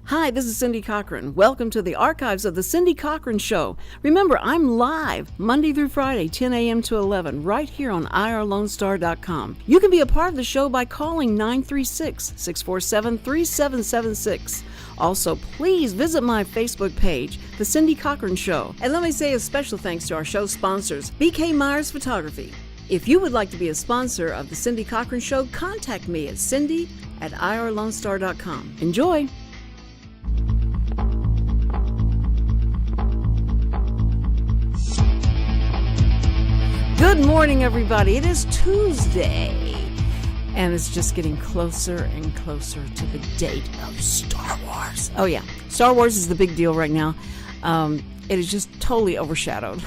Hi, this is Cindy Cochran. Welcome to the archives of the Cindy Cochran Show. Remember, I'm live Monday through Friday, 10 a.m. to 11, right here on irlonestar.com. You can be a part of the show by calling 936-647-3776. Also, please visit my Facebook page, The Cindy Cochran Show. And let me say a special thanks to our show sponsors, BK Meyer Photography. If you would like to be a sponsor of The Cindy Cochran Show, contact me at cindy@irlonestar.com. Enjoy! Good morning, everybody. It is Tuesday, and it's just getting closer and closer to the date of Star Wars. Oh, yeah. Star Wars is the big deal right now. It is just totally overshadowed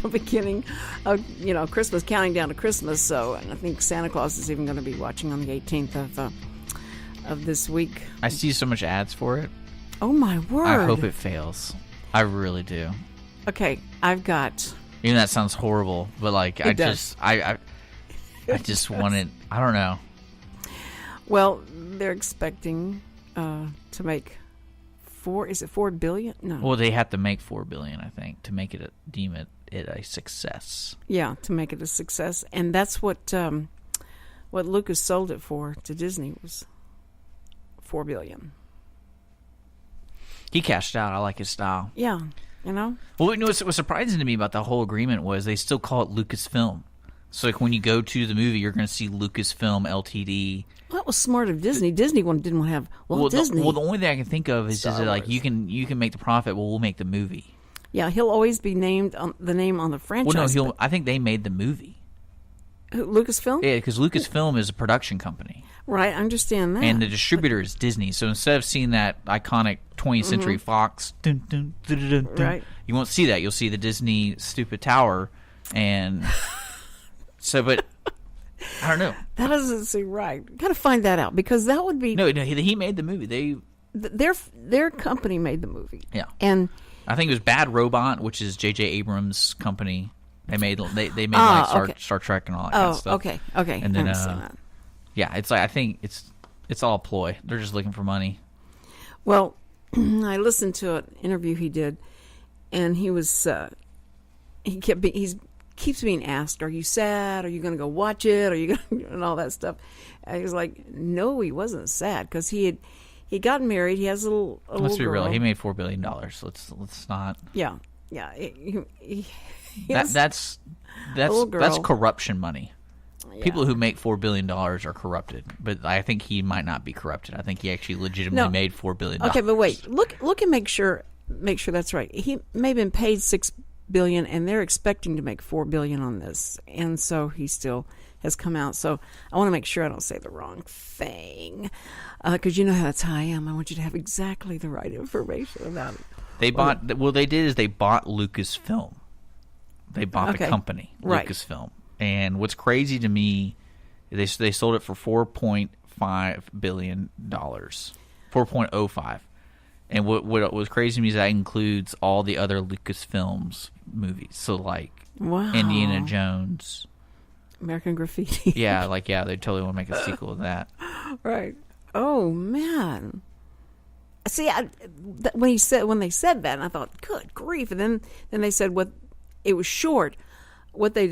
the beginning of, Christmas, counting down to Christmas. So, and I think Santa Claus is even going to be watching on the 18th of this week. I see so much ads for it. Oh, my word. I hope it fails. I really do. Okay, I've got... Even that sounds horrible, but I just want it. I don't know. Well, they're expecting to make $4 billion? No. Well, they have to make $4 billion, I think, to make it deem it a success. Yeah, to make it a success, and that's what Lucas sold it for to Disney was $4 billion. He cashed out. I like his style. Yeah. Well, what was surprising to me about the whole agreement was they still call it Lucasfilm. So, when you go to the movie, you're going to see Lucasfilm Ltd. Well, that was smart of Disney. Disney didn't want to have Disney. The only thing I can think of is you can make the profit. Well, we'll make the movie. Yeah, he'll always be named on the name on the franchise. Well, no, I think they made the movie. Lucasfilm? Yeah, because Lucasfilm is a production company. Right, I understand that. And the distributor is Disney. So instead of seeing that iconic 20th Century Fox, right, you won't see that. You'll see the Disney stupid tower. And so, but I don't know. That doesn't seem right. Got to find that out because that would be... No, he made the movie. Their company made the movie. Yeah. And I think it was Bad Robot, which is J.J. Abrams' company. They made Star Trek and all that kind of stuff. Okay. And then that. Yeah, it's I think it's all a ploy. They're just looking for money. Well, I listened to an interview he did, and he was he keeps being asked, "Are you sad? Are you going to go watch it? Are you going and all that stuff?" And he was like, "No, he wasn't sad because he gotten married. He has a little Let's be girl. real. He made $4 billion. Let's not. Yeah. That's corruption money. Yeah. People who make $4 billion are corrupted, but I think he might not be corrupted. I think he actually legitimately made $4 billion. Okay, but wait, look and make sure that's right. He may have been paid $6 billion, and they're expecting to make $4 billion on this, and so he still has come out. So I want to make sure I don't say the wrong thing, because you know how that's how I am. I want you to have exactly the right information about it. They bought Lucasfilm. They bought the company, right. Lucasfilm. And what's crazy to me, they sold it for $4.5 billion, 4.05. And what was crazy to me is that includes all the other Lucasfilms movies. So Indiana Jones, American Graffiti. Yeah, they totally want to make a sequel of that. Right. Oh man. See, when they said that, and I thought, good grief. And then they said it was short. What they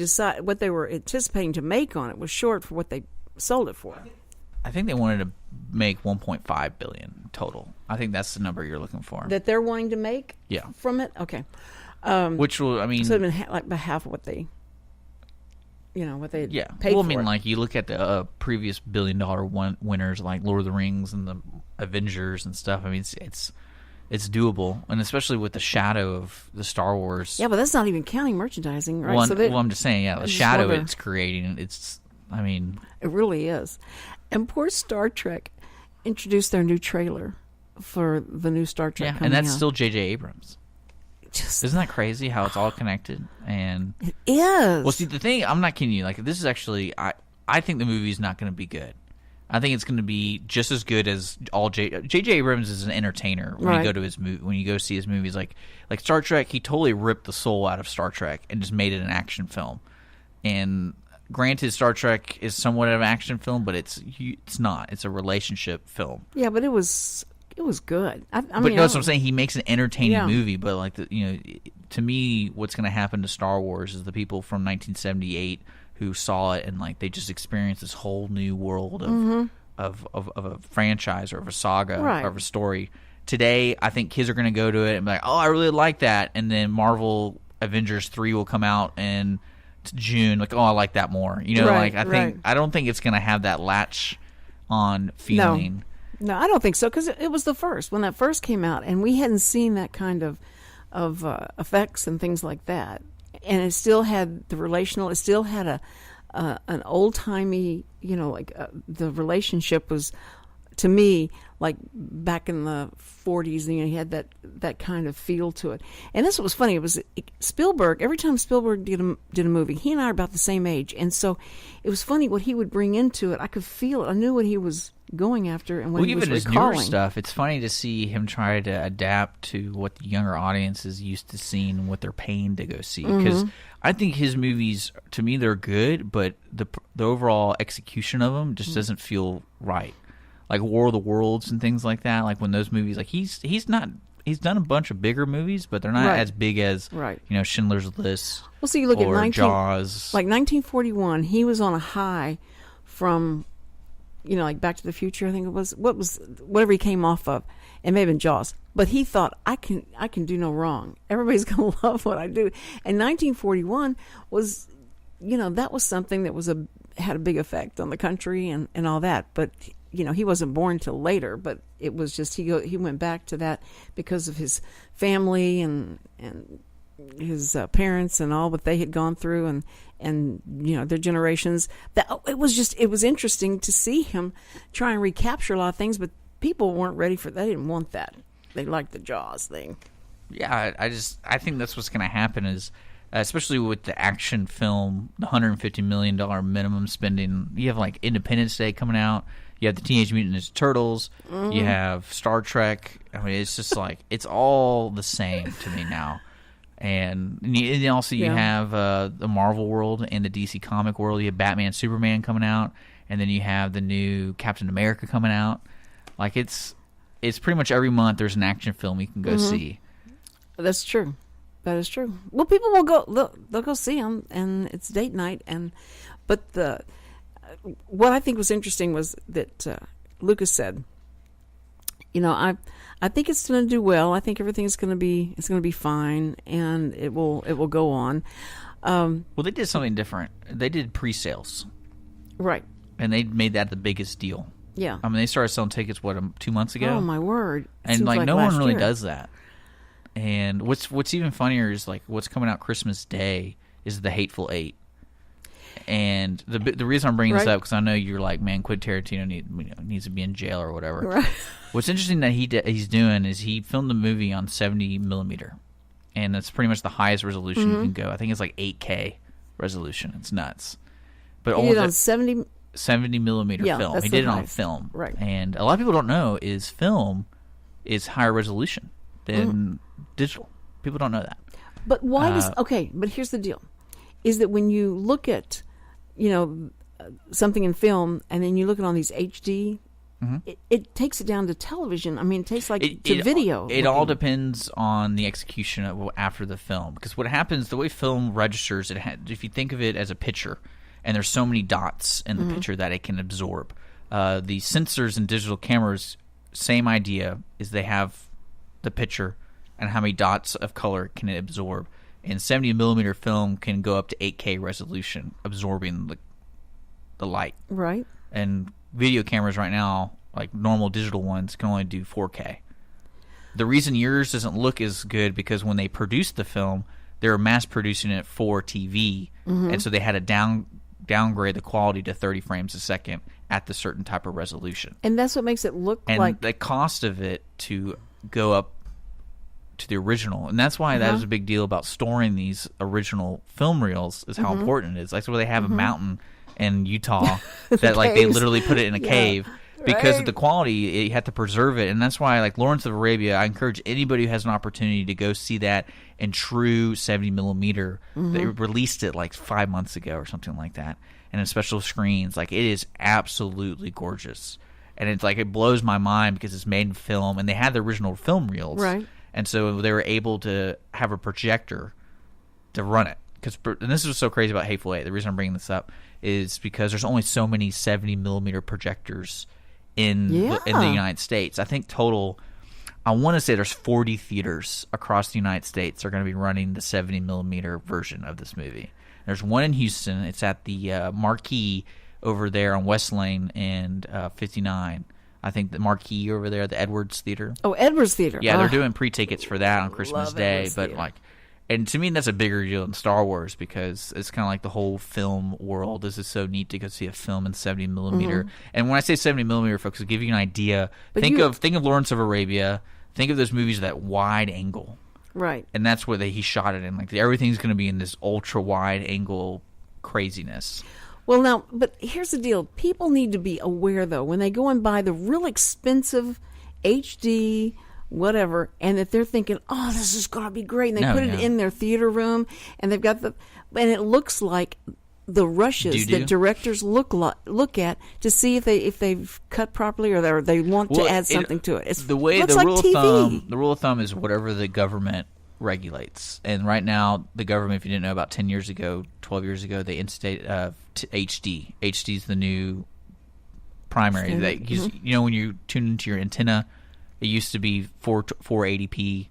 were anticipating to make on it was short for what they sold it for. I think they wanted to make $1.5 billion total. I think that's the number you're looking for. That they're wanting to make. Yeah. From it. Okay. Which will, so it'd been about half of what they. What they paid for. Well, you look at the previous $1 billion winners like Lord of the Rings and the Avengers and stuff. I mean, it's doable, and especially with the shadow of the Star Wars. Yeah, but that's not even counting merchandising, right? Well, I'm just saying, the shadow it's creating. It really is. And poor Star Trek introduced their new trailer for the new Star Trek. Yeah, and that's still J.J. Abrams. Isn't that crazy how it's all connected? And it is. Well, see, the thing, I'm not kidding you. This is actually, I think the movie's not going to be good. I think it's going to be just as good as all J.J. Abrams is an entertainer when you go to his movie, when you go see his movies. Like Star Trek, he totally ripped the soul out of Star Trek and just made it an action film. And granted, Star Trek is somewhat of an action film, but it's not. It's a relationship film. Yeah, but it was good. I but mean, no, that's what I'm saying. He makes an entertaining Yeah. movie, but like to me, what's going to happen to Star Wars is the people from 1978 who saw it and like they just experienced this whole new world of a franchise or of a saga Right. or of a story. Today, I think kids are going to go to it and be like, "Oh, I really like that," and then Marvel Avengers 3 will come out in June. Like, "Oh, I like that more." Right, I don't think it's going to have that latch on feeling. No, I don't think so, because it was the first when that first came out, and we hadn't seen that kind of effects and things like that, and it still had the relational. It still had an old timey, the relationship was, to me, like back in the 40s. You had that kind of feel to it. And this was funny. It was Spielberg. Every time Spielberg did a movie, he and I are about the same age, and so it was funny what he would bring into it. I could feel it. I knew what he was going after, and what he was even his recalling. newer stuff, it's funny to see him try to adapt to what the younger audience is used to seeing and what they're paying to go see. Because I think his movies, to me, they're good, but the overall execution of them just doesn't feel right. Like War of the Worlds and things like that. Like when those movies, like he's done a bunch of bigger movies, but they're not Right. as big as Schindler's List. Well, so you look or at Jaws. like 1941. He was on a high from, like Back to the Future. I think it was whatever he came off of, and maybe Jaws. But he thought, I can do no wrong. Everybody's gonna love what I do. And 1941 was, that was something that had a big effect on the country and all that. But he wasn't born till later, but it was just he went back to that because of his family and his parents and all what they had gone through and their generations. That it was interesting to see him try and recapture a lot of things, but people weren't ready for that. They didn't want that. They liked the Jaws thing. Yeah, I think that's what's going to happen is, especially with the action film, the $150 million minimum spending. You have like Independence Day coming out. You have the Teenage Mutant Ninja Turtles. You have Star Trek. I mean, it's just like it's all the same to me now. And also you have the Marvel world and the DC comic world. You have Batman, Superman coming out, and then you have the new Captain America coming out. Like it's pretty much every month there's an action film you can go see. That's true. That is true. Well, people will go. They'll go see them, and it's date night. But what I think was interesting was that Lucas said, I think it's going to do well. I think everything's going to be fine, and it will go on. Well, they did something different. They did pre-sales, right? And they made that the biggest deal. Yeah. I mean, they started selling tickets 2 months ago. Oh my word! And like no one really does that. And what's even funnier is like what's coming out Christmas Day is The Hateful Eight. And the reason I'm bringing this up because I know you're like, man, Quentin Tarantino needs to be in jail or whatever. Right. What's interesting that he's doing is he filmed the movie on 70 millimeter, and that's pretty much the highest resolution you can go. I think it's like 8K resolution. It's nuts. But he did on 70 millimeter film. He did it on film. Right. And a lot of people don't know is film is higher resolution than digital. People don't know that. But why does but here's the deal. Is that when you look at, something in film and then you look at on these HD, it takes it down to television. I mean, it takes to video. It all depends on the execution after the film. Because what happens, the way film registers, if you think of it as a picture, and there's so many dots in the picture that it can absorb. The sensors in digital cameras, same idea, is they have the picture and how many dots of color can it absorb. And 70 millimeter film can go up to 8K resolution, absorbing the light. Right. And video cameras right now, like normal digital ones, can only do 4K. The reason yours doesn't look as good because when they produced the film, they were mass producing it for TV, and so they had to downgrade the quality to 30 frames a second at the certain type of resolution. And that's what makes it look and like... And the cost of it to go up to the original, and that's why that was a big deal about storing these original film reels, is how important it is. That's where they have a mountain in Utah that like they literally put it in a cave because of the quality. You have to preserve it, and that's why like Lawrence of Arabia, I encourage anybody who has an opportunity to go see that in true 70 millimeter. They released it like 5 months ago or something like that, and in special screens. Like it is absolutely gorgeous. and it's like it blows my mind because it's made in film, and they had the original film reels, right? And so they were able to have a projector to run it. And this is what's so crazy about Hateful Eight. The reason I'm bringing this up is because there's only so many 70 millimeter projectors in the United States. I think total, I want to say there's 40 theaters across the United States that are going to be running the 70 millimeter version of this movie. There's one in Houston. It's at the Marquee over there on West Lane and 59. I think the Marquee over there, the Edwards Theater. Oh, Edwards Theater. Yeah, they're doing pre-tickets for that on Christmas Day. Edwards But Theater. like, and to me, that's a bigger deal than Star Wars because it's kind of like the whole film world. This is so neat to go see a film in 70 millimeter. And when I say 70 millimeter, folks, to give you an idea, think of Lawrence of Arabia. Think of those movies with that wide angle. Right. And that's what he shot it in. Like everything's going to be in this ultra wide angle craziness. Well, now, but here's the deal. People need to be aware, though, when they go and buy the real expensive HD whatever, and that they're thinking, oh, this is going to be great. And they put it in their theater room, and they've got and it looks like the rushes that directors look at to see if they've cut properly or they want to add something to it. It's the way looks the like rule TV. of thumb. The rule of thumb is whatever the government regulates. And right now, the government, if you didn't know, about 10 years ago, 12 years ago, they instituted HD. HD is the new primary. You know, when you tune into your antenna, it used to be 480p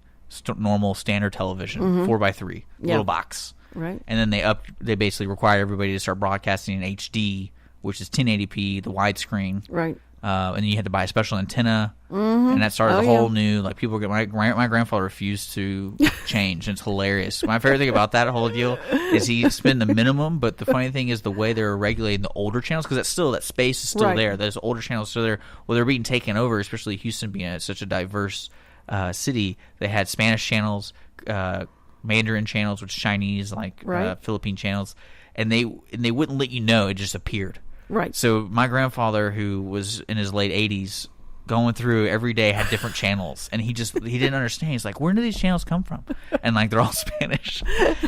normal standard television, 4x3 little box. Right. And then they basically required everybody to start broadcasting in HD, which is 1080p, the widescreen. Right. And then you had to buy a special antenna, and that started a whole new, like, people get, my grandfather refused to change, and it's hilarious. My favorite thing about that whole deal is he spent the minimum, but the funny thing is the way they're regulating the older channels, because that space is still there. Those older channels are still there. Well, they're being taken over, especially Houston being such a diverse city. They had Spanish channels, Mandarin channels, which is Chinese, like Philippine channels, and they wouldn't let you know. It just appeared. Right. So my grandfather, who was in his late 80s, going through every day had different channels, and he didn't understand. He's like, where do these channels come from? And like, they're all Spanish.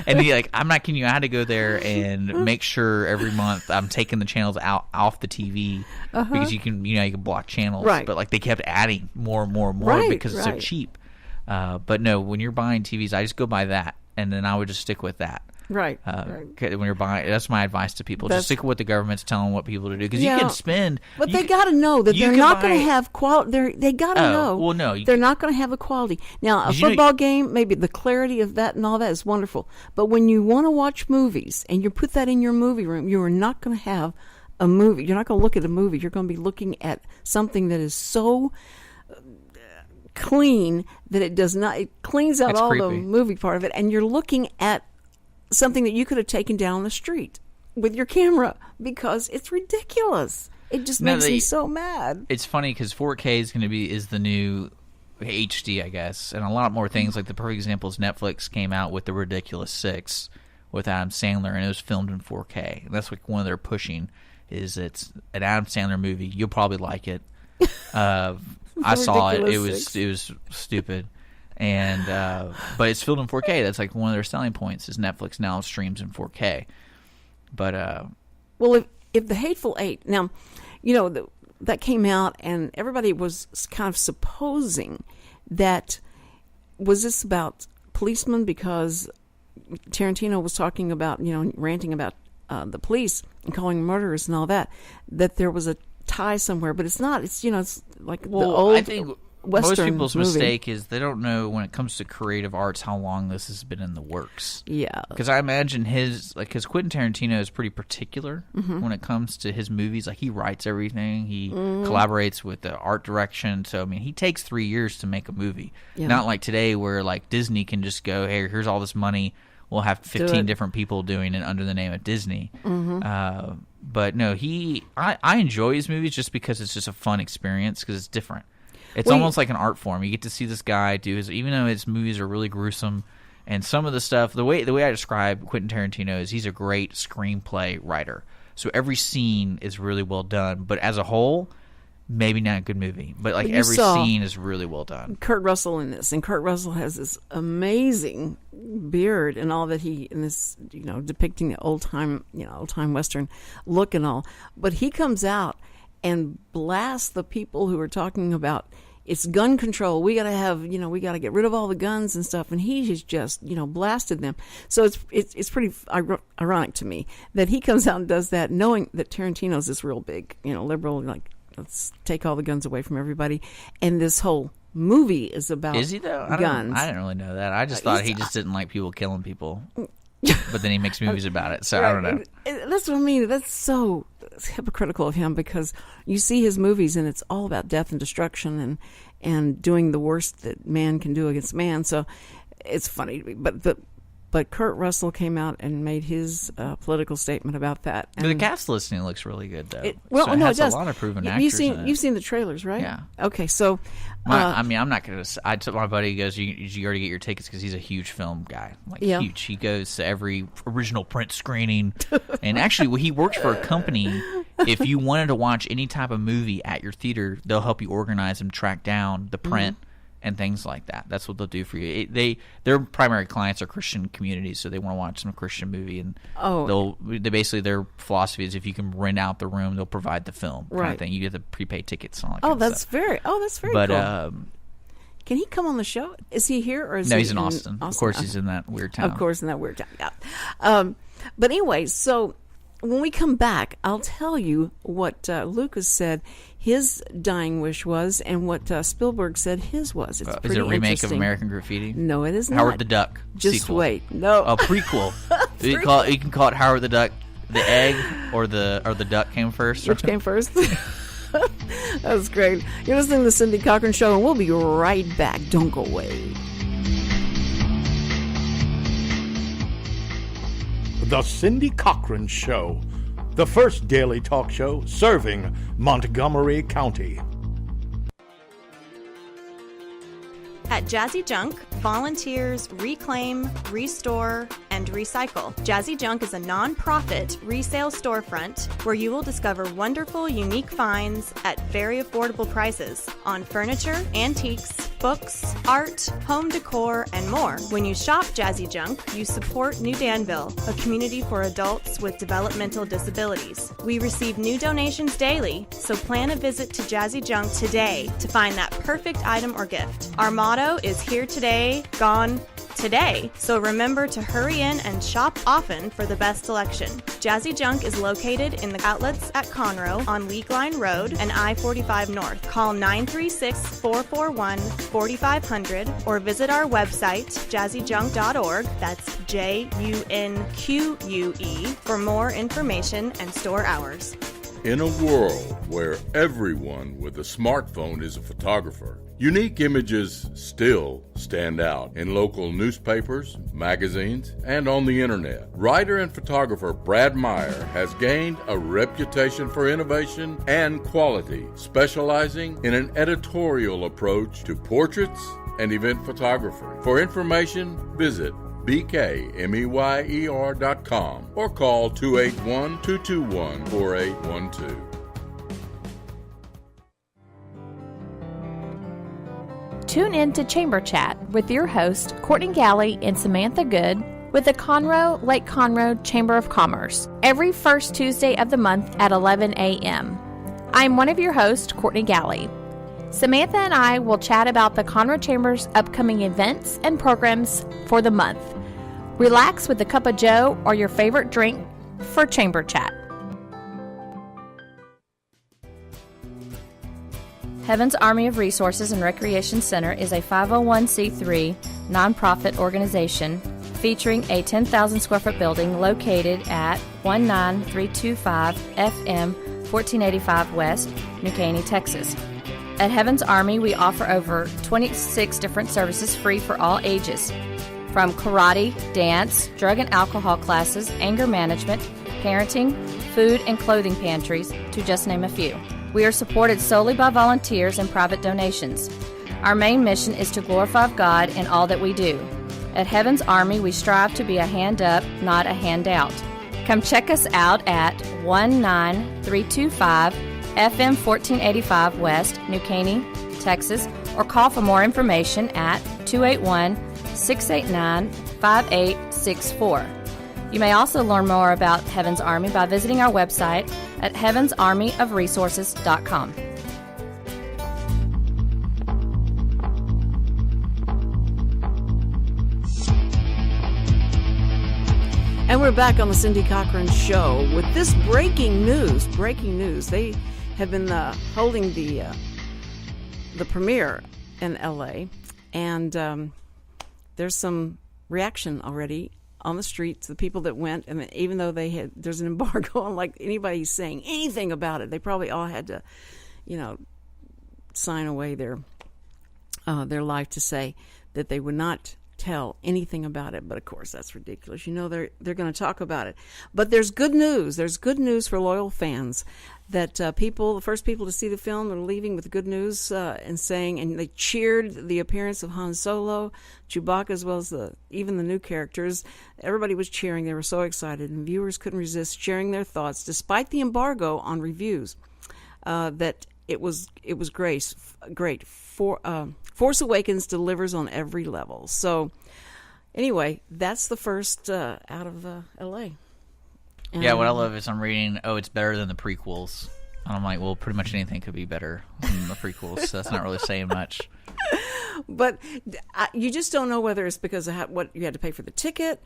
And he like, I'm not kidding you, I had to go there and make sure every month I'm taking the channels off the TV because you can block channels. Right. But like, they kept adding more and more and more because it's so cheap. But no, when you're buying TVs, I just go buy that, and then I would just stick with that. Right. When you're buying, that's my advice to people. Just stick with what the government's telling what people to do, because you can spend. But they got to know that they're not going to have quality. They got to know. Well, no, they're not going to have a quality. Now, a football game, maybe the clarity of that and all that is wonderful. But when you want to watch movies and you put that in your movie room, you are not going to have a movie. You're not going to look at a movie. You're going to be looking at something that is so clean that it does not. It cleans out all the movie part of it, and you're looking at something that you could have taken down the street with your camera, because it's ridiculous. It just makes me so mad. It's funny because 4K is the new HD, I guess, and a lot more things. Like the perfect example is Netflix came out with The Ridiculous Six with Adam Sandler, and it was filmed in 4K. And that's like one of their pushing is it's an Adam Sandler movie. You'll probably like it. I saw it. It was stupid. And but it's filmed in 4K. That's like one of their selling points is Netflix now streams in 4K. But well, if the Hateful Eight, now, that came out, and everybody was kind of supposing that was this about policemen, because Tarantino was talking about, ranting about the police and calling them murderers and all that there was a tie somewhere, but it's not. It's it's like the old. I think Western most people's movie. mistake is they don't know when it comes to creative arts how long this has been in the works. Yeah, because I imagine because Quentin Tarantino is pretty particular when it comes to his movies. Like, he writes everything, he collaborates with the art direction. So I mean, he takes 3 years to make a movie. Yeah. Not like today where like Disney can just go, hey, here's all this money, we'll have 15 different people doing it under the name of Disney. But no, I enjoy his movies just because it's just a fun experience, because it's different. It's almost like an art form. You get to see this guy do even though his movies are really gruesome, and some of the stuff, the way I describe Quentin Tarantino is he's a great screenplay writer. So every scene is really well done, but as a whole, maybe not a good movie. But like every scene is really well done. Kurt Russell in this, and Kurt Russell has this amazing beard and all that he in this, depicting the old time Western look and all. But he comes out and blast the people who are talking about it's gun control. We got to have, we got to get rid of all the guns and stuff. And he has just, blasted them. So it's pretty ironic to me that he comes out and does that, knowing that Tarantino's this real big, liberal, like, let's take all the guns away from everybody. And this whole movie is about Is he, though? Guns. I didn't really know that. I just thought he just didn't like people killing people. But then he makes movies about it, so right. I don't know. That's what I mean. That's so hypocritical of him, because you see his movies and it's all about death and destruction and doing the worst that man can do against man. So it's funny. But Kurt Russell came out and made his political statement about that. And the cast listing looks really good, though. It has does. A lot of proven actors in it. You've seen the trailers, right? Yeah. Okay, so... I'm not going to... I told my buddy, he goes, you already get your tickets, because he's a huge film guy. Huge. He goes to every original print screening. And actually, he works for a company. If you wanted to watch any type of movie at your theater, they'll help you organize and track down the print. Mm-hmm. And things like that. That's what they'll do for you. Their primary clients are Christian communities, so they want to watch some Christian movie, and they basically, their philosophy is if you can rent out the room, they'll provide the film kind of thing. You get the prepaid tickets and all that. Kind of stuff. Very but, cool. Can he come on the show? Is he here or is no? He he's in Austin. Of course, he's in that weird town. Of course, in that weird town. Yeah. But anyway, so when we come back, I'll tell you what Lucas said his dying wish was, and what Spielberg said his was. It's pretty Is it a remake of interesting. American Graffiti? No, it is not. Howard the Duck. Just sequel. Wait. No. A prequel. You can call it Howard the Duck. The egg or the duck came first. Which came first? That was great. You're listening to the Cindy Cochran Show, and we'll be right back. Don't go away. The Cindy Cochran Show, the first daily talk show serving Montgomery County. At Jazzy Junk, volunteers reclaim, restore, and recycle. Jazzy Junk is a non-profit resale storefront where you will discover wonderful, unique finds at very affordable prices on furniture, antiques, books, art, home decor, and more. When you shop Jazzy Junk, you support New Danville, a community for adults with developmental disabilities. We receive new donations daily, so plan a visit to Jazzy Junk today to find that perfect item or gift. Our motto is here today, gone today. So remember to hurry in and shop often for the best selection. Jazzy Junk is located in the outlets at Conroe on League Line Road and I-45 North. Call 936-441-4500 or visit our website, jazzyjunk.org. That's Junque for more information and store hours. In a world where everyone with a smartphone is a photographer, unique images still stand out in local newspapers, magazines, and on the internet. Writer and photographer Brad Meyer has gained a reputation for innovation and quality, specializing in an editorial approach to portraits and event photography. For information, visit bkmeyer.com or call 281-221-4812. Tune in to Chamber Chat with your host, Courtney Galley and Samantha Good, with the Conroe Lake Conroe Chamber of Commerce, every first Tuesday of the month at 11 a.m. I'm one of your hosts, Courtney Galley. Samantha and I will chat about the Conroe Chamber's upcoming events and programs for the month. Relax with a cup of joe or your favorite drink for Chamber Chat. Heaven's Army of Resources and Recreation Center is a 501c3 nonprofit organization featuring a 10,000 square foot building located at 19325 FM 1485 West, New Caney, Texas. At Heaven's Army, we offer over 26 different services free for all ages, from karate, dance, drug and alcohol classes, anger management, parenting, food and clothing pantries, to just name a few. We are supported solely by volunteers and private donations. Our main mission is to glorify God in all that we do. At Heaven's Army, we strive to be a hand up, not a handout. Come check us out at 19325 FM 1485 West, New Caney, Texas, or call for more information at 281-689-5864. You may also learn more about Heaven's Army by visiting our website at heavensarmyofresources.com. And we're back on the Cindy Cochran Show with this breaking news. Breaking news. They have been holding the premiere in L.A., and there's some reaction already on the streets. The people that went, and even though there's an embargo on like anybody saying anything about it, they probably all had to, sign away their life to say that they would not tell anything about it. But of course that's ridiculous. They're going to talk about it. But there's good news. There's good news for loyal fans that the first people to see the film are leaving with good news and they cheered the appearance of Han Solo, Chewbacca, as well as even the new characters. Everybody was cheering. They were so excited, and viewers couldn't resist sharing their thoughts despite the embargo on reviews. That it was great. Force Awakens delivers on every level. So, anyway, that's the first out of L.A. Yeah, what I love is I'm reading, it's better than the prequels. And I'm like, well, pretty much anything could be better than the prequels, so that's not really saying much. But you just don't know whether it's because of what you had to pay for the ticket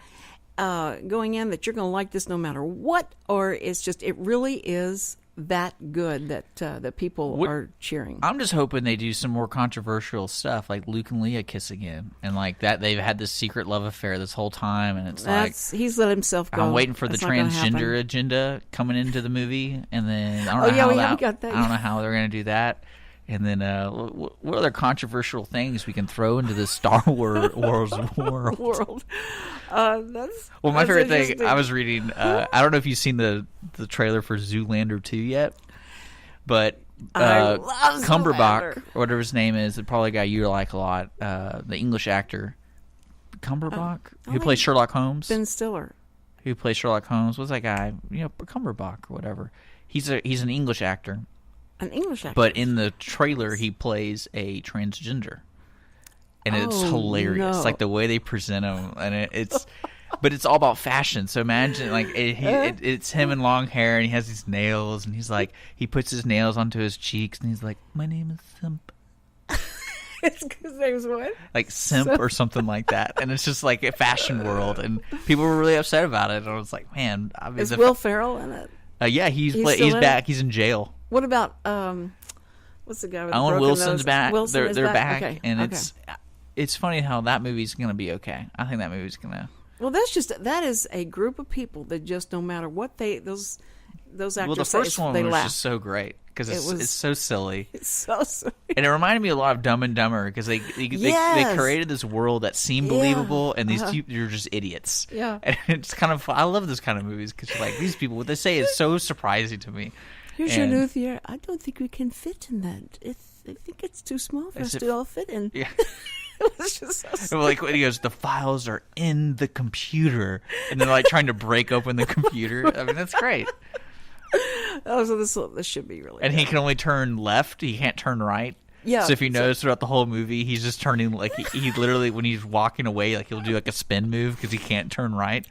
going in, that you're going to like this no matter what, or it's just, it really is that good that people are cheering. I'm just hoping they do some more controversial stuff, like Luke and Leia kissing in, and like that they've had this secret love affair this whole time, and he's let himself go. I'm waiting for the transgender agenda coming into the I don't know how they're going to do that. And then what other controversial things we can throw into this Star Wars world? My favorite thing, I was reading, I don't know if you've seen the trailer for Zoolander 2 yet, but Cumberbatch, or whatever his name is, probably a guy you like a lot, the English actor, Cumberbatch, who plays Sherlock Holmes. Ben Stiller. Who plays Sherlock Holmes. What's that guy? Cumberbatch or whatever. He's an English actor. An English actor. But in the trailer, he plays a transgender. And it's hilarious. No. Like the way they present him. And but it's all about fashion. So imagine, like, it's him in long hair, and he has these nails, and he's like, he puts his nails onto his cheeks, and he's like, my name is Simp. His name's what? Like Simp or something like that. And it's just like a fashion world. And people were really upset about it. And I was like, man. Is Will Ferrell in it? Yeah, he's back. He's in jail. What about what's the guy with the Owen broken Wilson's nose? back. They're back, okay. And it's funny how that movie's going to be okay. I think that movie's going to. Well, that is a group of people that just no matter what those actors the first one was laugh. just so great because it's so silly. It's so silly, and it reminded me a lot of Dumb and Dumber because they created this world that seemed believable, and these people are just idiots. Yeah, and it's kind of I love those kind of movies because you're like, these people, what they say is so surprising to me. Here's your new theater. I don't think we can fit in that. I think it's too small for us to all fit in. Yeah. It was just so silly. Like when he goes, the files are in the computer, and they're like trying to break open the computer. I mean, that's great. So this should be really. And good. he can only turn left. He can't turn right. Yeah. So if you notice throughout the whole movie, he's just turning like he literally when he's walking away, like he'll do like a spin move because he can't turn right.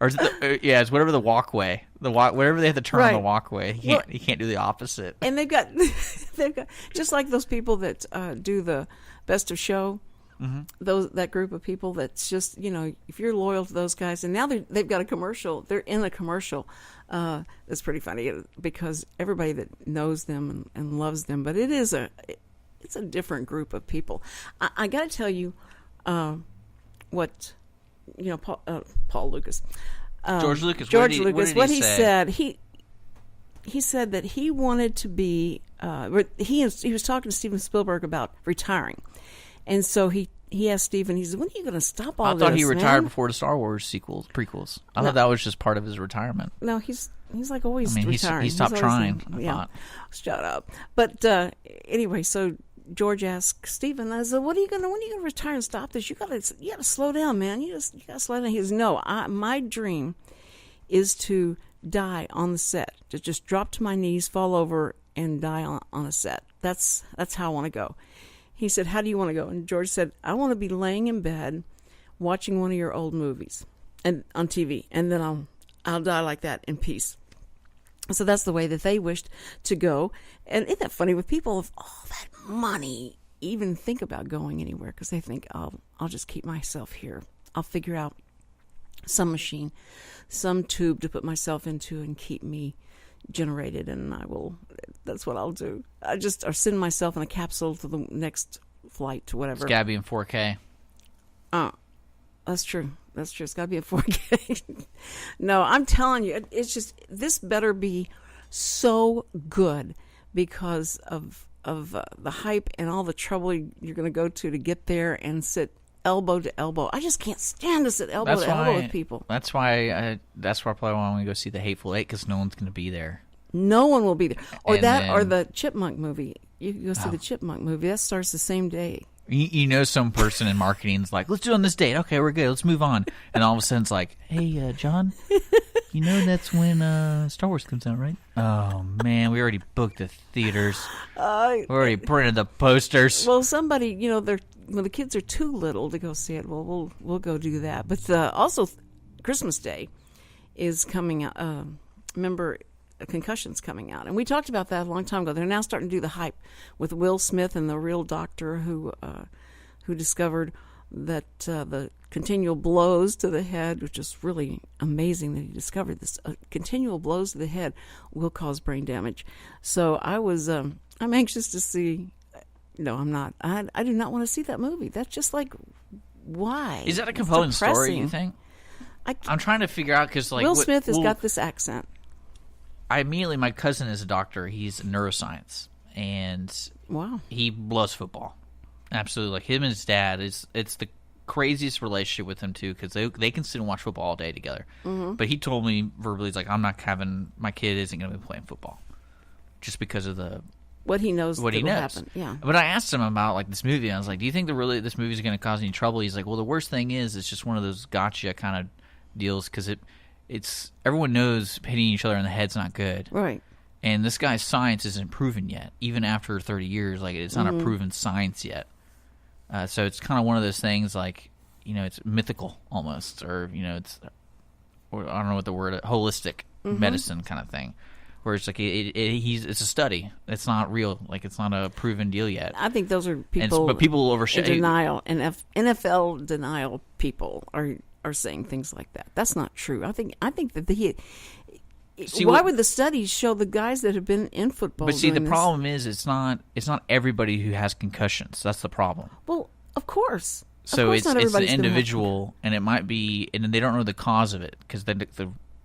Or is it it's whatever the walkway, wherever they have to turn on the walkway. He can't do the opposite. And they've got just like those people that do the best of show. Mm-hmm. That group of people that's just if you're loyal to those guys, and now they've got a commercial. They're in a commercial. That's pretty funny because everybody that knows them and loves them, but it's a different group of people. I got to tell you what Paul Lucas, George Lucas. What he said. He said that he wanted to be. He was talking to Steven Spielberg about retiring. And so he asked Steven, he said, when are you going to stop all this, I thought he retired before the Star Wars prequels. I thought that was just part of his retirement. No, he's like always retiring. He stopped trying, I thought. Shut up. But anyway, so George asked Steven, I said, when are you going to retire and stop this? You got to slow down, man. You got to slow down. He says, no, my dream is to die on the set, to just drop to my knees, fall over, and die on a set. That's how I want to go. He said, how do you want to go? And George said, I want to be laying in bed watching one of your old movies and on TV, and then I'll die like that in peace. So that's the way that they wished to go. And isn't that funny with people of all that money even think about going anywhere because they think, oh, I'll just keep myself here. I'll figure out some machine, some tube to put myself into and keep me generated, and that's what I'll do. Or send myself in a capsule to the next flight to whatever. It's got to be in 4K. That's true. It's got to be in 4K. No, I'm telling you, it's just, this better be so good because of the hype and all the trouble you're going to go to get there and sit elbow to elbow. I just can't stand to sit elbow to elbow with people. That's why I probably want to go see The Hateful Eight, because no one's going to be there. No one will be there. Or or the Chipmunk movie. You can go see the Chipmunk movie. That starts the same day. You know, some person in marketing's like, let's do it on this date. Okay, we're good. Let's move on. And all of a sudden it's like, hey, John, you know that's when Star Wars comes out, right? Oh, man, we already booked the theaters. We already printed the posters. Well, somebody, when the kids are too little to go see it, well, we'll go do that. But also, Christmas Day is coming out. Remember, Concussion's coming out, and we talked about that a long time ago. They're now starting to do the hype with Will Smith and the real doctor who discovered that the continual blows to the head, which is really amazing that he discovered this, continual blows to the head will cause brain damage. So I'm anxious to see. No, I'm not. I do not want to see that movie. That's just like, why? Is that a compelling story, you think? I'm trying to figure out, because Will Smith has got this accent. My cousin is a doctor. He's in neuroscience, and wow, he loves football. Absolutely, like him and his dad. It's the craziest relationship with him too, because they can sit and watch football all day together. Mm-hmm. But he told me verbally, he's like, my kid isn't going to be playing football, just because of what he knows. What he knows. Happen. Yeah. But I asked him about like this movie. And I was like, do you think this movie is going to cause any trouble? He's like, well, the worst thing is it's just one of those gotcha kind of deals, because it's everyone knows hitting each other in the head's not good, right? And this guy's science isn't proven yet, even after 30 years. Like, it's not a proven science yet. So it's kind of one of those things, like, it's mythical almost, or or I don't know what the word, holistic medicine kind of thing, where it's like it's a study. It's not real. Like, it's not a proven deal yet. I think those are people. But people overshadow denial, and NFL denial people are saying things like that. That's not true. I think that why would the studies show the guys that have been in football? But see, the problem is it's not everybody who has concussions. That's the problem. Well, of course. So it's an individual, and it might be, and they don't know the cause of it, because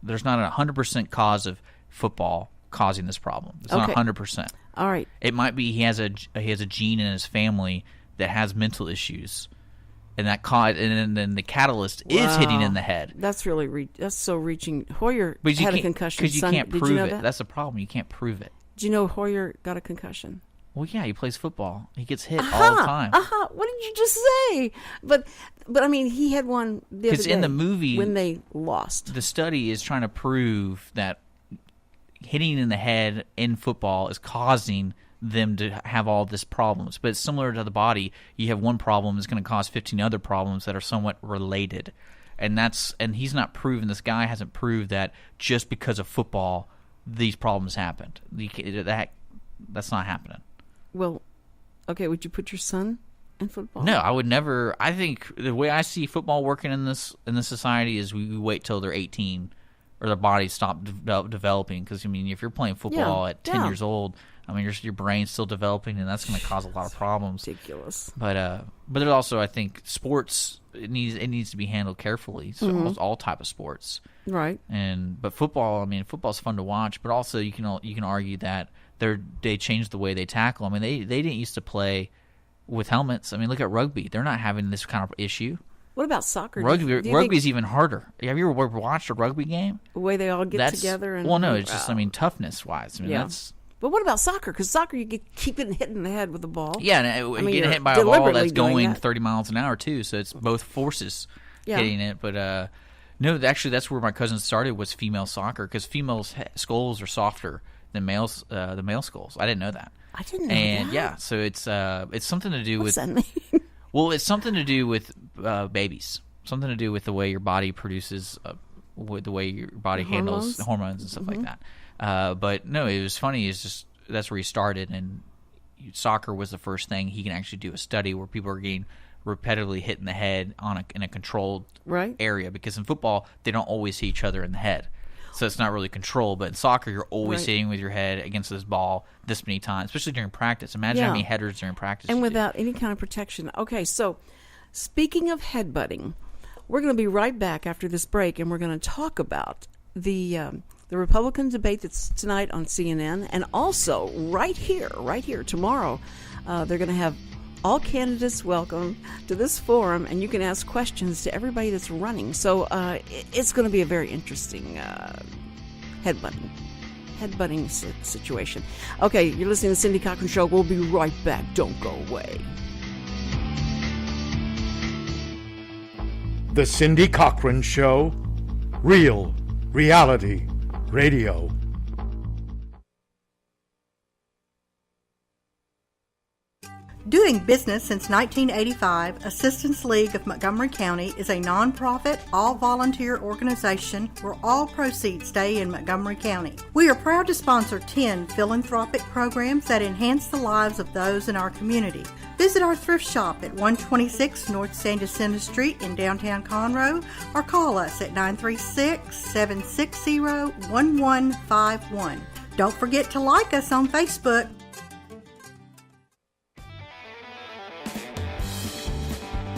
there's not a 100% cause of football causing this problem. It's not 100%. All right. It might be he has a gene in his family that has mental issues. And then the catalyst is hitting in the head. That's really that's so reaching. Hoyer had a concussion. Because you can't prove it. That's the problem. You can't prove it. Do you know Hoyer got a concussion? Well, yeah, he plays football. He gets hit all the time. What did you just say? But I mean, he had one the other day. Because in the movie, when they lost, the study is trying to prove that hitting in the head in football is causing them to have all this problems. But it's similar to the body. You have one problem that's going to cause 15 other problems that are somewhat related. And he's not proven, this guy hasn't proved that just because of football these problems happened. That's not happening. Well, okay, would you put your son in football? No, I would never. I think the way I see football working in this society is we wait till they're 18 or their bodies stop developing. Because, I mean, if you're playing football at 10 years old, I mean, your brain's still developing, and that's going to cause a lot of problems. Ridiculous. But there's also, I think, sports, it needs to be handled carefully. So almost all type of sports, right? But football, I mean, football's fun to watch, but also you can argue that they changed the way they tackle. I mean, they didn't used to play with helmets. I mean, look at rugby; they're not having this kind of issue. What about soccer? Rugby's even harder. Have you ever watched a rugby game? The way they all get together and it's just, I mean, toughness wise. I mean, that's. But what about soccer? Because soccer, you keep getting hit in the head with the ball. Yeah, and getting hit by a ball that's going 30 miles an hour, too. So it's both forces hitting it. But, no, actually, that's where my cousin started, was female soccer, because females' skulls are softer than the male skulls. I didn't know that. I didn't know that. And, yeah, so it's something to do with... What's that mean? Well, it's something to do with babies. Something to do with the way your body produces, with the way your body handles hormones and stuff like that. But no, it was funny. It's just that's where he started, and soccer was the first thing he can actually do a study where people are getting repetitively hit in the head in a controlled area, because in football they don't always hit each other in the head, so it's not really controlled. But in soccer, you're always hitting with your head against this ball this many times, especially during practice. Imagine how many headers during practice and without any kind of protection. Okay, so speaking of headbutting, we're going to be right back after this break, and we're going to talk about the Republican debate that's tonight on CNN, and also right here tomorrow, they're going to have all candidates welcome to this forum, and you can ask questions to everybody that's running. So it's going to be a very interesting headbutting situation. Okay, you're listening to the Cindy Cochran Show. We'll be right back. Don't go away. The Cindy Cochran Show, real reality radio. Doing business since 1985, Assistance League of Montgomery County is a nonprofit, all-volunteer organization where all proceeds stay in Montgomery County. We are proud to sponsor 10 philanthropic programs that enhance the lives of those in our community. Visit our thrift shop at 126 North San Jacinto Street in downtown Conroe, or call us at 936-760-1151. Don't forget to like us on Facebook.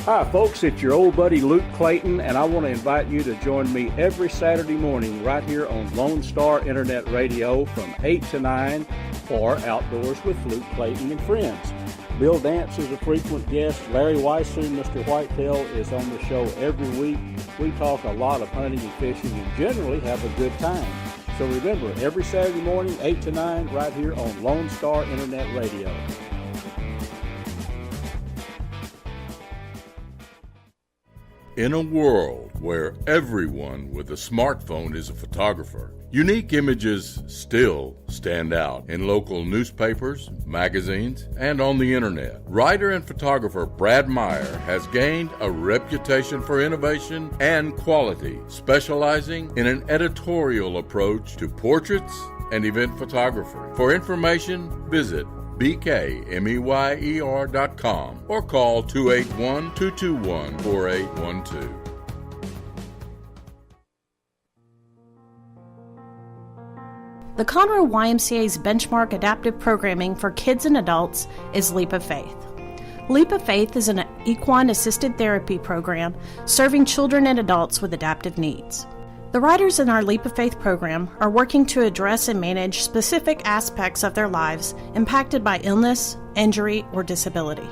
Hi folks, it's your old buddy Luke Clayton, and I want to invite you to join me every Saturday morning right here on Lone Star Internet Radio from 8 to 9 for Outdoors with Luke Clayton and Friends. Bill Dance is a frequent guest. Larry Weisser, Mr. Whitetail, is on the show every week. We talk a lot of hunting and fishing and generally have a good time. So remember, every Saturday morning, 8 to 9, right here on Lone Star Internet Radio. In a world where everyone with a smartphone is a photographer, unique images still stand out in local newspapers, magazines, and on the internet. Writer and photographer Brad Meyer has gained a reputation for innovation and quality, specializing in an editorial approach to portraits and event photography. For information, visit bkmeyer.com or call 281-221-4812. The Conroe YMCA's benchmark adaptive programming for kids and adults is Leap of Faith. Leap of Faith is an equine-assisted therapy program serving children and adults with adaptive needs. The writers in our Leap of Faith program are working to address and manage specific aspects of their lives impacted by illness, injury, or disability.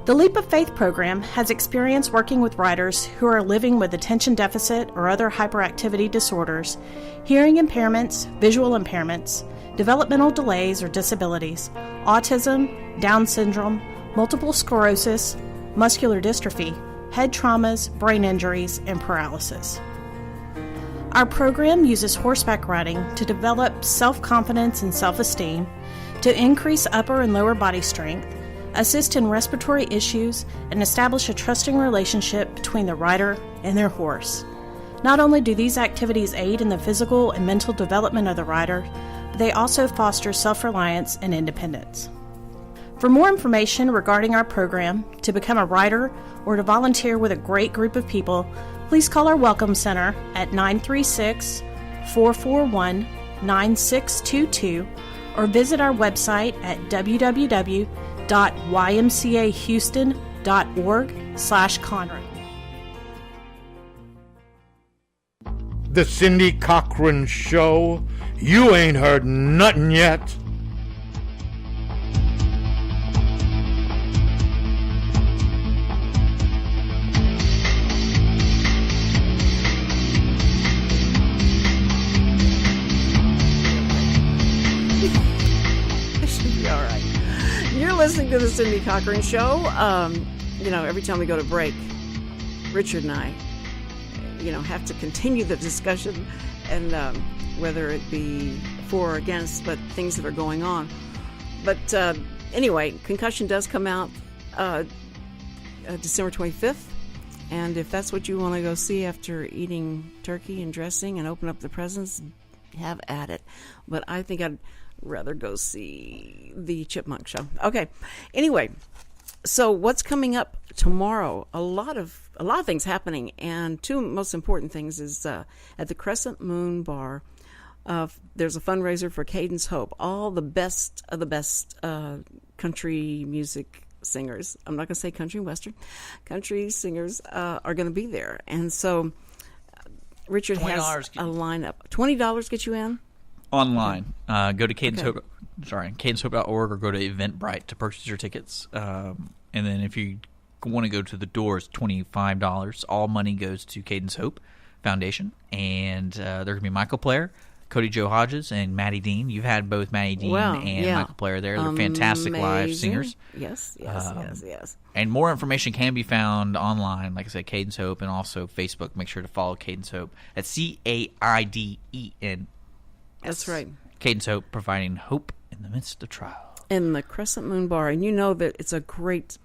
The Leap of Faith program has experience working with writers who are living with attention deficit or other hyperactivity disorders, hearing impairments, visual impairments, developmental delays or disabilities, autism, Down syndrome, multiple sclerosis, muscular dystrophy, head traumas, brain injuries, and paralysis. Our program uses horseback riding to develop self-confidence and self-esteem, to increase upper and lower body strength, assist in respiratory issues, and establish a trusting relationship between the rider and their horse. Not only do these activities aid in the physical and mental development of the rider, but they also foster self-reliance and independence. For more information regarding our program, to become a rider, or to volunteer with a great group of people, please call our Welcome Center at 936-441-9622 or visit our website at www.ymcahouston.org/Conroe. The Cindy Cochran Show. You ain't heard nothing yet. Listening to the Cindy Cochran Show. Every time we go to break, Richard and I, have to continue the discussion, and whether it be for or against, but things that are going on. But anyway, Concussion does come out December 25th, and if that's what you want to go see after eating turkey and dressing and open up the presents, have at it. But I think I'd rather go see the Chipmunk Show. Okay. Anyway, so what's coming up tomorrow? A lot of things happening, and two most important things is at the Crescent Moon Bar. There's a fundraiser for Cadence Hope. All the best of the best country music singers. I'm not going to say country and western. Country singers are going to be there, and so Richard has a lineup. $20 get you in. Online. Go to cadencehope.org or go to Eventbrite to purchase your tickets. And then if you want to go to the door, it's $25. All money goes to Cadence Hope Foundation. And they're going to be Michael Player, Cody Joe Hodges, and Maddie Dean. You've had both Maddie Dean and Michael Player there. They're fantastic live singers. Yes. And more information can be found online, like I said, Cadence Hope, and also Facebook. Make sure to follow Cadence Hope. That's CAIDEN. That's right. Cadence Hope, providing hope in the midst of trial. In the Crescent Moon Bar. And you know that it's a great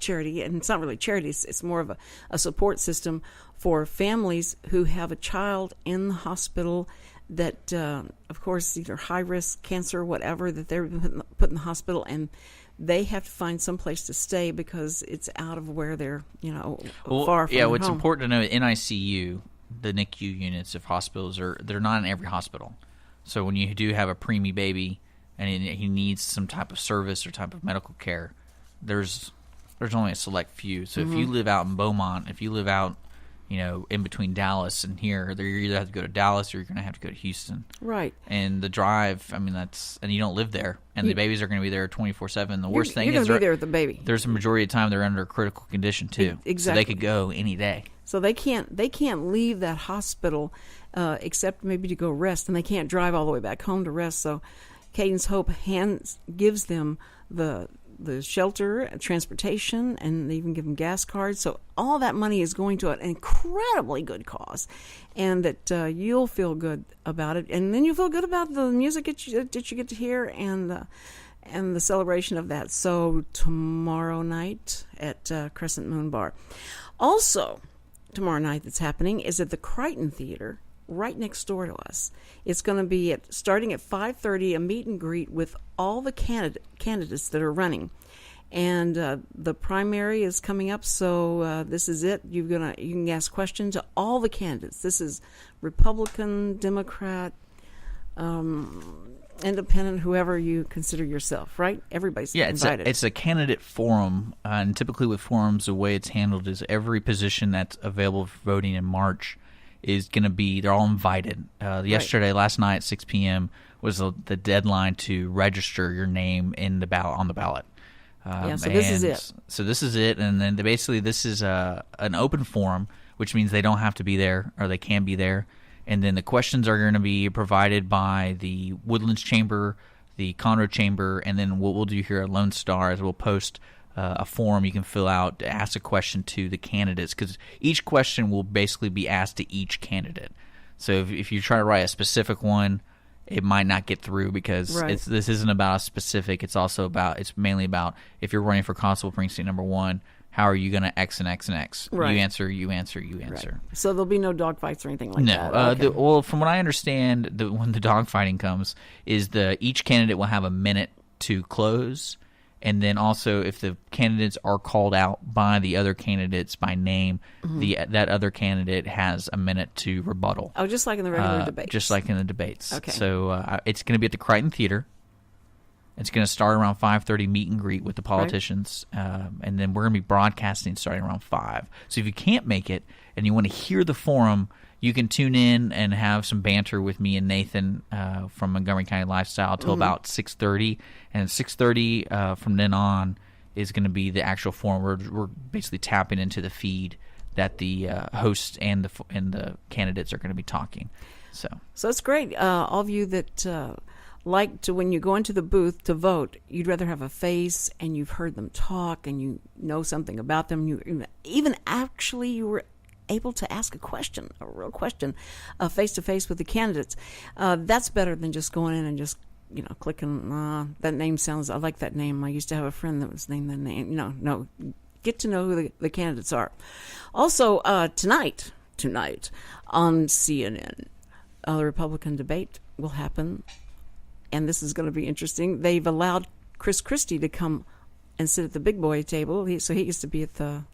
charity. And it's not really charity. It's more of a support system for families who have a child in the hospital that, of course, either high-risk cancer or whatever, that they're put in the hospital, and they have to find some place to stay because it's out of where they're, far from their what's home. important to know, NICU, the NICU units of hospitals, they're not in every hospital. So when you do have a preemie baby and he needs some type of service or type of medical care, there's only a select few. So if you live out in Beaumont, if you live out, in between Dallas and here, you either have to go to Dallas or you're going to have to go to Houston. Right. And the drive, and you don't live there, and the babies are going to be there 24/7. The worst thing you're is going to be there with the baby. There's a majority of the time they're under a critical condition too. Exactly. So they could go any day. So they can't leave that hospital except maybe to go rest, and they can't drive all the way back home to rest. So Cadence Hope gives them the shelter, transportation, and they even give them gas cards. So all that money is going to an incredibly good cause, and that you'll feel good about it, and then you'll feel good about the music that you get to hear and the celebration of that. So tomorrow night at Crescent Moon Bar. Also, tomorrow night that's happening is at the Crichton Theater, right next door to us. It's going to be starting at 5:30, a meet and greet with all the candidates that are running, and the primary is coming up. So this is it. You can ask questions to all the candidates. This is Republican, Democrat, Independent, whoever you consider yourself. Right? Everybody's invited. It's a candidate forum, and typically with forums, the way it's handled is every position that's available for voting in March is going to be, they're all invited. Last night at 6 p.m. was the deadline to register your name on the ballot. So this is it. So this is it, and then basically this is an open forum, which means they don't have to be there, or they can be there. And then the questions are going to be provided by the Woodlands Chamber, the Conroe Chamber, and then what we'll do here at Lone Star is we'll post a form you can fill out to ask a question to the candidates, because each question will basically be asked to each candidate. So if you try to write a specific one, it might not get through because this isn't about a specific. It's mainly about if you're running for Constable Precinct number 1, how are you going to X and X and X? Right. You answer. Right. So there'll be no dogfights or anything like that? No. Well, from what I understand, when the dogfighting comes, is each candidate will have a minute to close. And then also, if the candidates are called out by the other candidates by name, that other candidate has a minute to rebuttal. Oh, just like in the regular debates. Just like in the debates. Okay. So it's going to be at the Crichton Theater. It's going to start around 5:30, meet and greet with the politicians. Right. And then we're going to be broadcasting starting around 5. So if you can't make it and you want to hear the forum, you can tune in and have some banter with me and Nathan from Montgomery County Lifestyle till about 6:30. And at 6:30 from then on is going to be the actual forum. We're basically tapping into the feed that the hosts and the candidates are going to be talking. So it's great. All of you that like to, when you go into the booth to vote, you'd rather have a face and you've heard them talk and you know something about them. You were able to ask a real question, face-to-face with the candidates. That's better than just going in and just, clicking, that name sounds, I like that name. I used to have a friend that was named that name. No, get to know who the candidates are. Also, tonight on CNN, the Republican debate will happen, and this is going to be interesting. They've allowed Chris Christie to come and sit at the big boy table, so he gets to be at the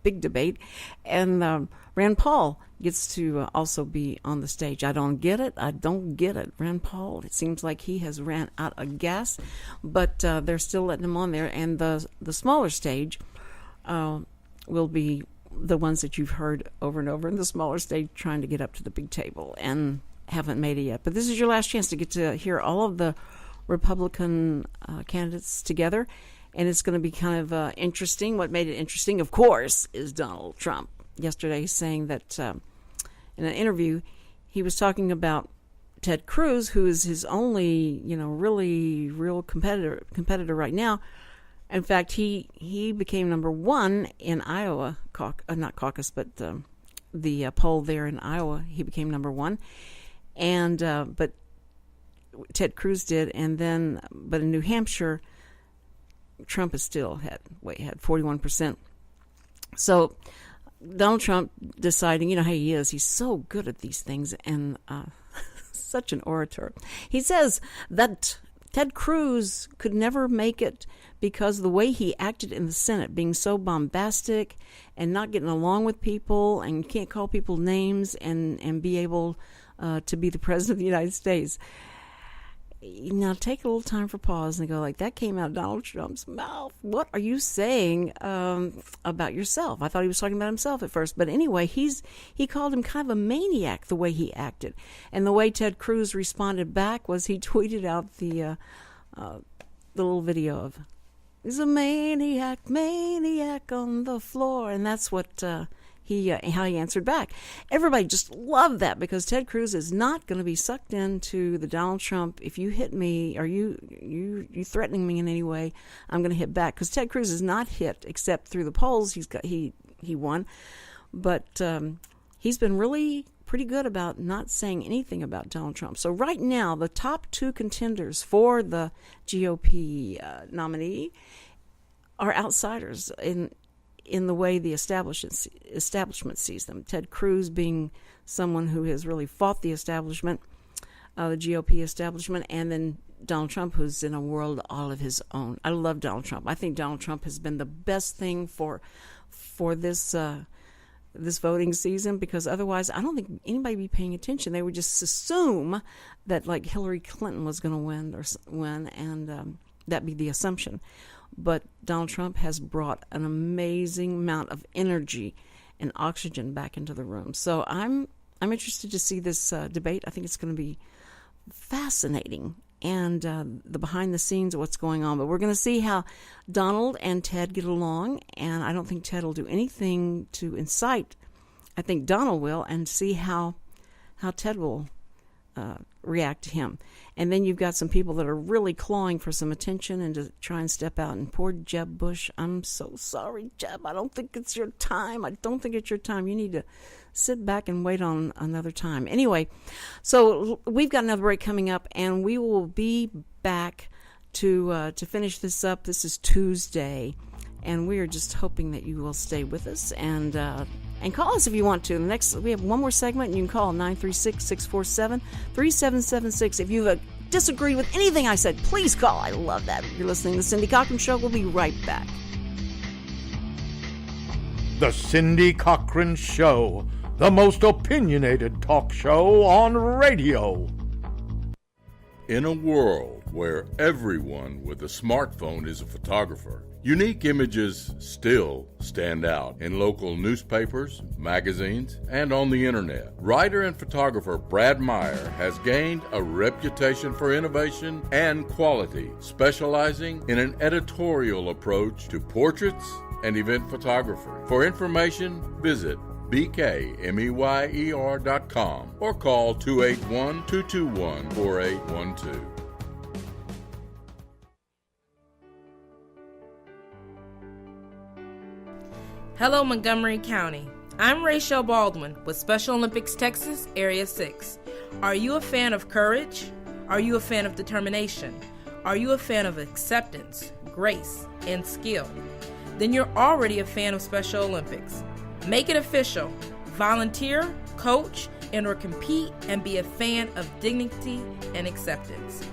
big debate, and Rand Paul gets to also be on the stage. I don't get it. Rand Paul, it seems like he has ran out of gas, but they're still letting him on there, and the smaller stage will be the ones that you've heard over and over in the smaller stage trying to get up to the big table and haven't made it yet. But this is your last chance to get to hear all of the Republican candidates together, and it's going to be kind of interesting. What made it interesting, of course, is Donald Trump. Yesterday saying that in an interview he was talking about Ted Cruz, who is his only, really real competitor right now. In fact, he became number one in Iowa, not caucus, but the poll there in Iowa. He became number one, and but Ted Cruz did, and then but in New Hampshire, Trump is still way ahead, 41%. So Donald Trump deciding, how he is. He's so good at these things and such an orator. He says that Ted Cruz could never make it because the way he acted in the Senate, being so bombastic and not getting along with people and can't call people names and be able to be the president of the United States. Now take a little time for pause and go like, that came out of Donald Trump's mouth. What are you saying about yourself? I thought he was talking about himself at first. But anyway, he called him kind of a maniac the way he acted. And the way Ted Cruz responded back was he tweeted out the little video of, he's a maniac on the floor. And that's what how he answered back. Everybody just loved that because Ted Cruz is not going to be sucked into the Donald Trump. If you hit me or you threatening me in any way, I'm going to hit back. Because Ted Cruz is not hit except through the polls. He won, but he's been really pretty good about not saying anything about Donald Trump. So right now, the top two contenders for the GOP nominee are outsiders in the way the establishment sees them. Ted Cruz being someone who has really fought the establishment, the GOP establishment, and then Donald Trump, who's in a world all of his own. I love Donald Trump. I think Donald Trump has been the best thing for this this voting season, because otherwise I don't think anybody would be paying attention. They would just assume that like Hillary Clinton was going to win, and that'd be the assumption. But Donald Trump has brought an amazing amount of energy and oxygen back into the room. So I'm interested to see this debate. I think it's going to be fascinating, and the behind the scenes of what's going on. But we're going to see how Donald and Ted get along, and I don't think Ted will do anything to incite. I think Donald will, and see how Ted will react to him. And then you've got some people that are really clawing for some attention and to try and step out. And poor Jeb Bush, I'm so sorry, Jeb. I don't think it's your time. You need to sit back and wait on another time. Anyway, so we've got another break coming up, and we will be back to finish this up. This is Tuesday, and we are just hoping that you will stay with us and call us if you want to. We have one more segment, and you can call 936-647-3776. If you've disagreed with anything I said, please call. I love that. You're listening to the Cindy Cochran Show. We'll be right back. The Cindy Cochran Show, the most opinionated talk show on radio. In a world where everyone with a smartphone is a photographer, unique images still stand out in local newspapers, magazines, and on the internet. Writer and photographer Brad Meyer has gained a reputation for innovation and quality, specializing in an editorial approach to portraits and event photography. For information, visit bkmeyer.com or call 281-221-4812. Hello, Montgomery County. I'm Rachel Baldwin with Special Olympics Texas, Area 6. Are you a fan of courage? Are you a fan of determination? Are you a fan of acceptance, grace, and skill? Then you're already a fan of Special Olympics. Make it official. Volunteer, coach, and or compete and be a fan of dignity and acceptance.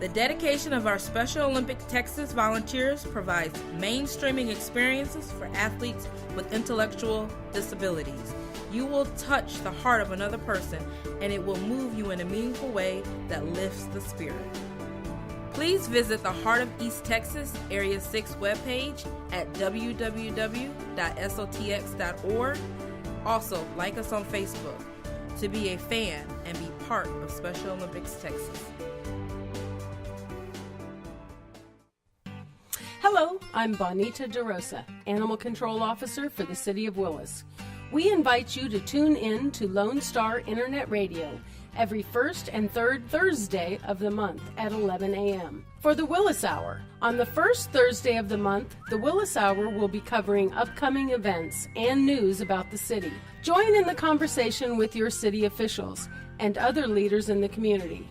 The dedication of our Special Olympic Texas volunteers provides mainstreaming experiences for athletes with intellectual disabilities. You will touch the heart of another person, and it will move you in a meaningful way that lifts the spirit. Please visit the Heart of East Texas Area 6 webpage at www.sotx.org. Also, like us on Facebook to be a fan and be part of Special Olympics Texas. Hello, I'm Bonita DeRosa, Animal Control Officer for the City of Willis. We invite you to tune in to Lone Star Internet Radio every first and third Thursday of the month at 11 a.m. for the Willis Hour. On the first Thursday of the month, the Willis Hour will be covering upcoming events and news about the city. Join in the conversation with your city officials and other leaders in the community.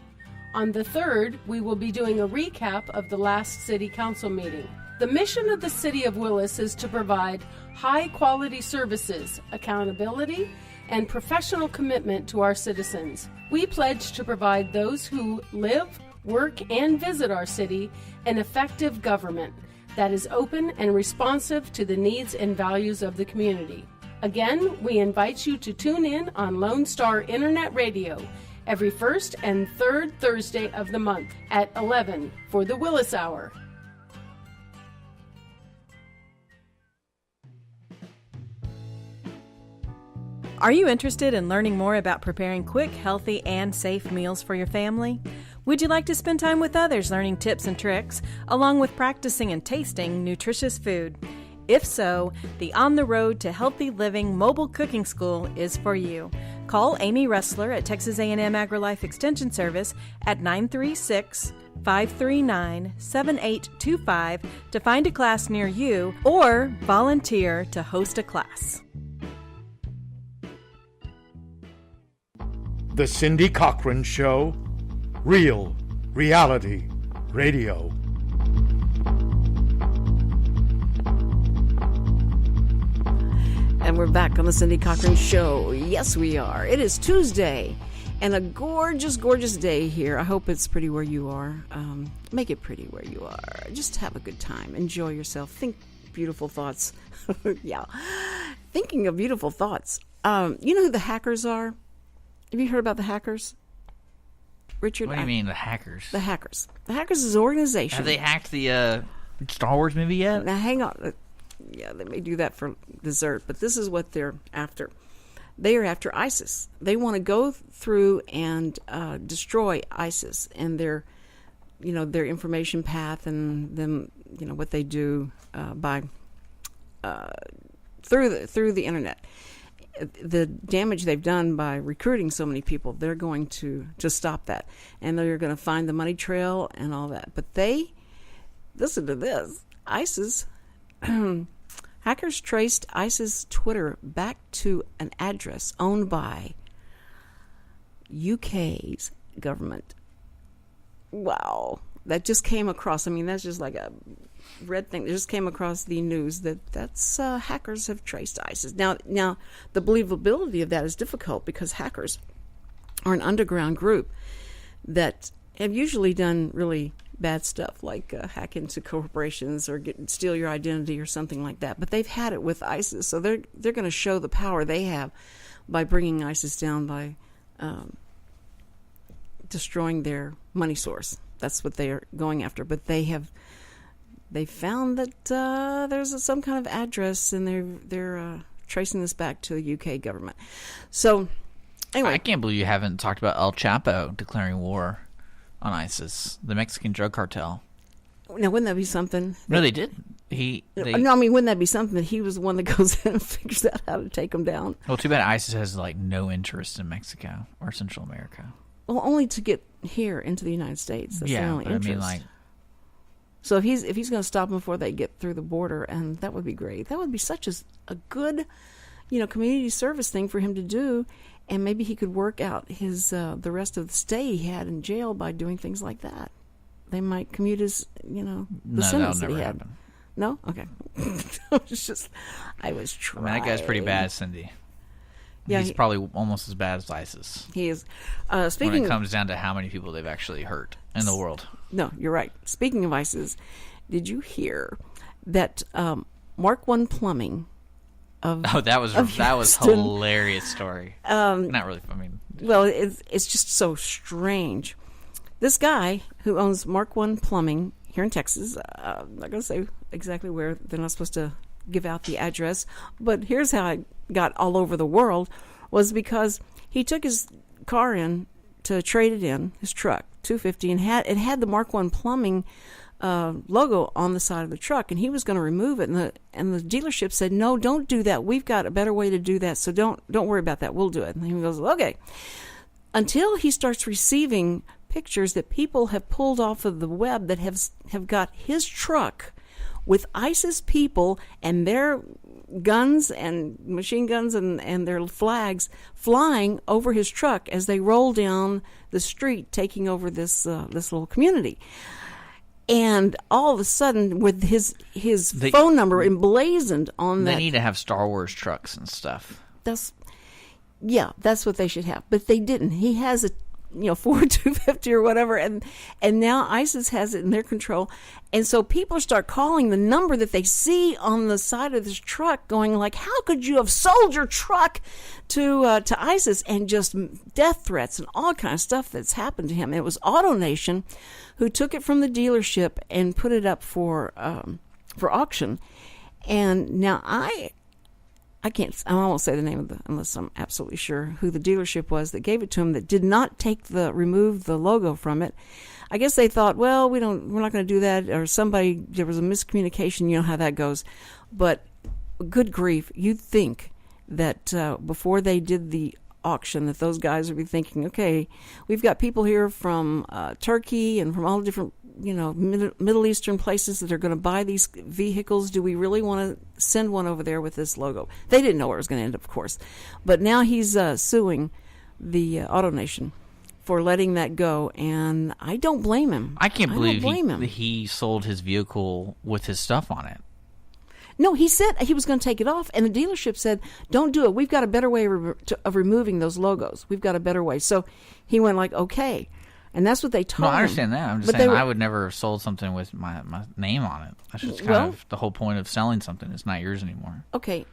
On the third, we will be doing a recap of the last City Council meeting. The mission of the City of Willis is to provide high-quality services, accountability, and professional commitment to our citizens. We pledge to provide those who live, work, and visit our city an effective government that is open and responsive to the needs and values of the community. Again, we invite you to tune in on Lone Star Internet Radio every first and third Thursday of the month at 11 for the Willis Hour. Are you interested in learning more about preparing quick, healthy, and safe meals for your family? Would you like to spend time with others learning tips and tricks, along with practicing and tasting nutritious food? If so, the On the Road to Healthy Living Mobile Cooking School is for you. Call Amy Ressler at Texas A&M AgriLife Extension Service at 936-539-7825 to find a class near you or volunteer to host a class. The Cindy Cochran Show, Real Reality Radio. And we're back on the Cindy Cochran Show. Yes, we are. It is Tuesday, and a gorgeous, gorgeous day here. I hope it's pretty where you are. Make it pretty where you are. Just have a good time. Enjoy yourself. Think beautiful thoughts. Yeah. Thinking of beautiful thoughts. You know who the hackers are? Have you heard about the hackers? Richard? What do you mean, the hackers? The hackers. The hackers is an organization. Have they hacked the Star Wars movie yet? Now, hang on. Yeah, they may do that for dessert, but this is what they're after. They are after ISIS. They want to go through and destroy ISIS and their information path and them, what they do by through the internet. The damage they've done by recruiting so many people, they're going to stop that. And they're going to find the money trail and all that. But listen to this, ISIS, hackers traced ISIS Twitter back to an address owned by UK's government. Wow. That just came across, that's just like a red thing that just came across the news that's hackers have traced ISIS. Now the believability of that is difficult because hackers are an underground group that have usually done really bad stuff like hack into corporations or steal your identity or something like that. But they've had it with ISIS, so they're going to show the power they have by bringing ISIS down by destroying their money source. That's what they are going after. But they found that there's some kind of address, and they're tracing this back to the UK government. So, anyway, I can't believe you haven't talked about El Chapo declaring war on ISIS, the Mexican drug cartel. Now, wouldn't that be something? No, they did. Wouldn't that be something that he was the one that goes in and figures out how to take them down? Well, too bad ISIS has no interest in Mexico or Central America. Well, only to get here into the United States. That's the only interest. So if he's going to stop them before they get through the border, and that would be great. That would be such a good, community service thing for him to do, and maybe he could work out his the rest of the stay he had in jail by doing things like that. They might commute his, the sentence that he had. Happen. No? Okay. I was trying. That guy's pretty bad, Cindy. Yeah, he's probably almost as bad as ISIS. He is. When Speaking, it comes down to how many people they've actually hurt in the world. No, you're right. Speaking of ISIS, did you hear that Mark I Plumbing of that was Houston, hilarious story. Not really. I mean, well, it's just so strange. This guy who owns Mark I Plumbing here in Texas, I'm not going to say exactly where. They're not supposed to give out the address, but here's how it got all over the world, was because he took his car in to trade it in, his truck, 250, and it had the Mark I Plumbing logo on the side of the truck, and he was going to remove it, and the dealership said, no, don't do that. We've got a better way to do that, so don't worry about that. We'll do it. And he goes, okay. Until he starts receiving pictures that people have pulled off of the web that have got his truck with ISIS people and their guns and machine guns and their flags flying over his truck as they roll down the street, taking over this little community. And all of a sudden, with his phone number emblazoned on that, they need to have Star Wars trucks and stuff. That's what they should have. But they didn't. He has a Ford 250 or whatever, and now ISIS has it in their control, and so people start calling the number that they see on the side of this truck, going like, "How could you have sold your truck to ISIS?" And just death threats and all kind of stuff that's happened to him. It was AutoNation who took it from the dealership and put it up for auction, and now I won't say the name of unless I'm absolutely sure who the dealership was that gave it to him, that did not remove the logo from it. I guess they thought, well, we're not going to do that, or there was a miscommunication. You know how that goes. But good grief, you'd think that before they did the auction, that those guys would be thinking, okay, we've got people here from Turkey and from all different Middle Eastern places that are going to buy these vehicles. Do we really want to send one over there with this logo? They didn't know where it was going to end up, of course. But now he's suing the AutoNation for letting that go, and I don't blame him. I can't believe he sold his vehicle with his stuff on it. No, he said he was going to take it off, and the dealership said, don't do it. We've got a better way of removing those logos. We've got a better way. So he went like, okay. And that's what they told him. No, I understand that. I'm just saying I would never have sold something with my name on it. That's just kind of the whole point of selling something. It's not yours anymore. Okay,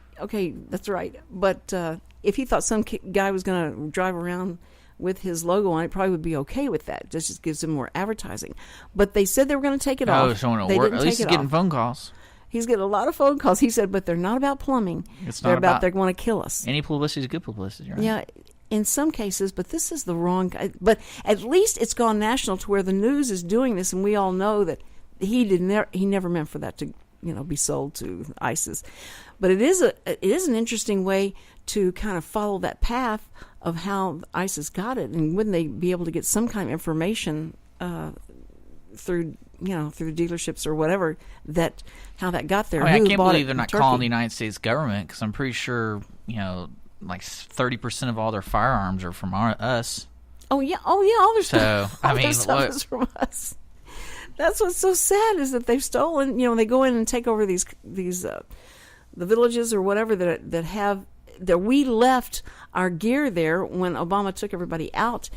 that's right. But if he thought some guy was going to drive around with his logo on it, probably would be okay with that. It just gives him more advertising. But they said they were going to take it off. Oh, so it work. At least he's getting phone calls. He's getting a lot of phone calls. He said, but they're not about plumbing. They're about they want to kill us. Any publicity is good publicity, right? Yeah. In some cases, but this is the wrong guy. But at least it's gone national to where the news is doing this, and we all know that he never meant for that to be sold to ISIS. But it is an interesting way to kind of follow that path of how ISIS got it, and wouldn't they be able to get some kind of information through the dealerships or whatever, that how that got there? I can't believe they're not calling the United States government, because I'm pretty sure like 30% of all their firearms are from us. Oh yeah, all their stuff. So their stuff is from us. That's what's so sad, is that they've stolen. They go in and take over these the villages or whatever that have that we left our gear there when Obama took everybody out.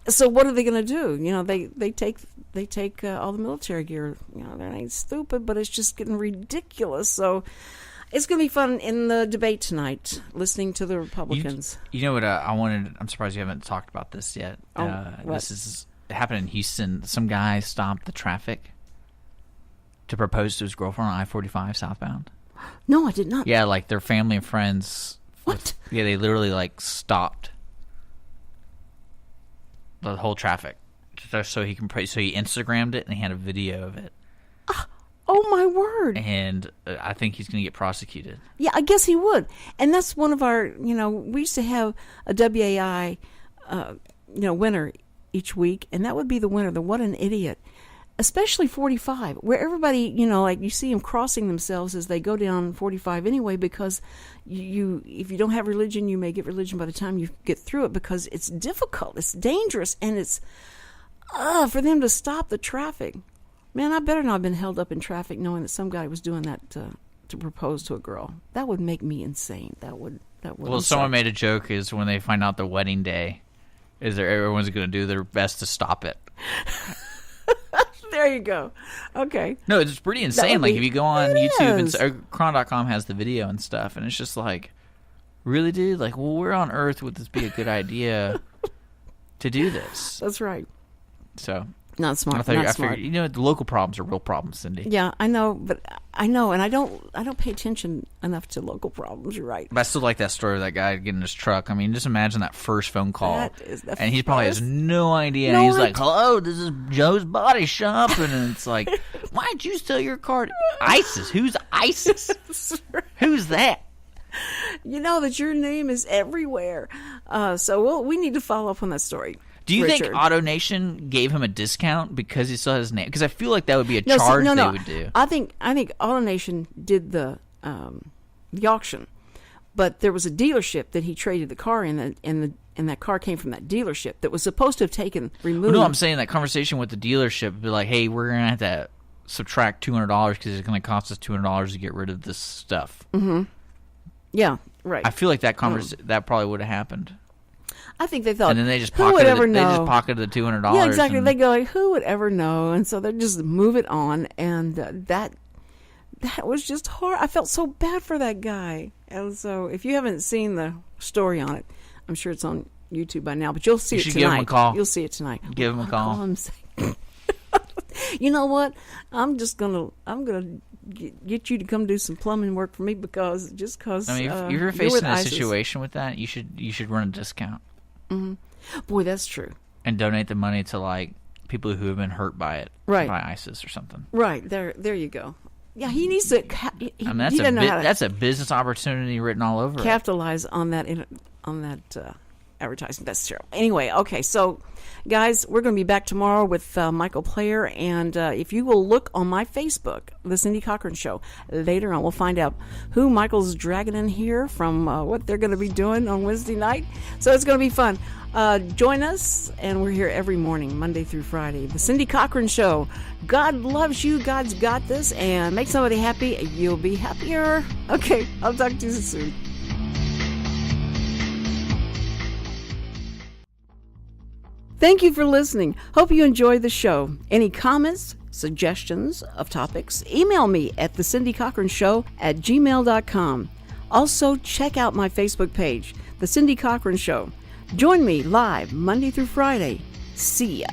So what are they going to do? They take all the military gear. They ain't stupid, but it's just getting ridiculous. So. It's going to be fun in the debate tonight, listening to the Republicans. You know what I wanted? I'm surprised you haven't talked about this yet. It happened in Houston. Some guy stopped the traffic to propose to his girlfriend on I-45 southbound. No, I did not. Yeah, like their family and friends. What? They literally stopped the whole traffic so he Instagrammed it, and he had a video of it. Oh, my word. And I think he's going to get prosecuted. Yeah, I guess he would. And that's one of our, we used to have a WAI, winner each week, and that would be the winner, the What an Idiot. Especially 45, where everybody, you see them crossing themselves as they go down 45 anyway, because if you don't have religion, you may get religion by the time you get through it, because it's difficult, it's dangerous, and it's for them to stop the traffic. Man, I better not have been held up in traffic knowing that some guy was doing that to propose to a girl. That would make me insane. That would That would. Well, someone made a joke is when they find out the wedding day, everyone's going to do their best to stop it. There you go. Okay. No, it's pretty insane. Like, if you go on YouTube, and Conroe.com has the video and stuff, and it's just like, really, dude? Like, well, where on earth would this be a good idea to do this? That's right. So, not smart. I figured, you know, the local problems are real problems, Cindy. Yeah, I know, and I don't pay attention enough to local problems. You're right. But I still like that story of that guy getting his truck. I mean, just imagine that first phone call, and he probably has no idea. And he's like, "Hello, this is Joe's Body Shop," and it's like, "Why'd you sell your car to ISIS? Who's ISIS? Who's that?" You know that your name is everywhere. So we need to follow up on that story. Do you Richard. think AutoNation gave him a discount because he saw his name? Because I feel like that would be a charge they would do. I think AutoNation did the auction, but there was a dealership that he traded the car in, and that car came from that dealership that was supposed to have removed. Well, no, I'm saying that conversation with the dealership would be like, hey, we're going to have to subtract $200 because it's going to cost us $200 to get rid of this stuff. Mm-hmm. Yeah, right. I feel like that that probably would have happened. I think they thought, and then they just pocketed the $200. Yeah, exactly. They go like, who would ever know? And so they just move it on, and that was just hard. I felt so bad for that guy. And so if you haven't seen the story on it, I'm sure it's on YouTube by now, but you'll see it tonight. Give him a call. You'll see it tonight. Give him a call. You know what? I'm gonna get you to come do some plumbing work for me because I mean, if you're facing a situation with that, you should run a discount. Mm-hmm. Boy, that's true. And donate the money to like people who have been hurt by it, right? By ISIS or something. Right there you go. Yeah, he needs to. That's a business opportunity written all over. Capitalize on that advertising. That's true. Anyway, okay, so guys, we're going to be back tomorrow with Michael Player, and if you will look on my Facebook, The Cindy Cochran Show, later on we'll find out who Michael's dragging in here from what they're going to be doing on Wednesday night. So it's going to be fun. Join us, and we're here every morning, Monday through Friday. The Cindy Cochran Show. God loves you. God's got this, and make somebody happy. You'll be happier. Okay, I'll talk to you soon. Thank you for listening. Hope you enjoyed the show. Any comments, suggestions of topics, email me at thecindycochranshow@gmail.com. Also, check out my Facebook page, The Cindy Cochran Show. Join me live Monday through Friday. See ya.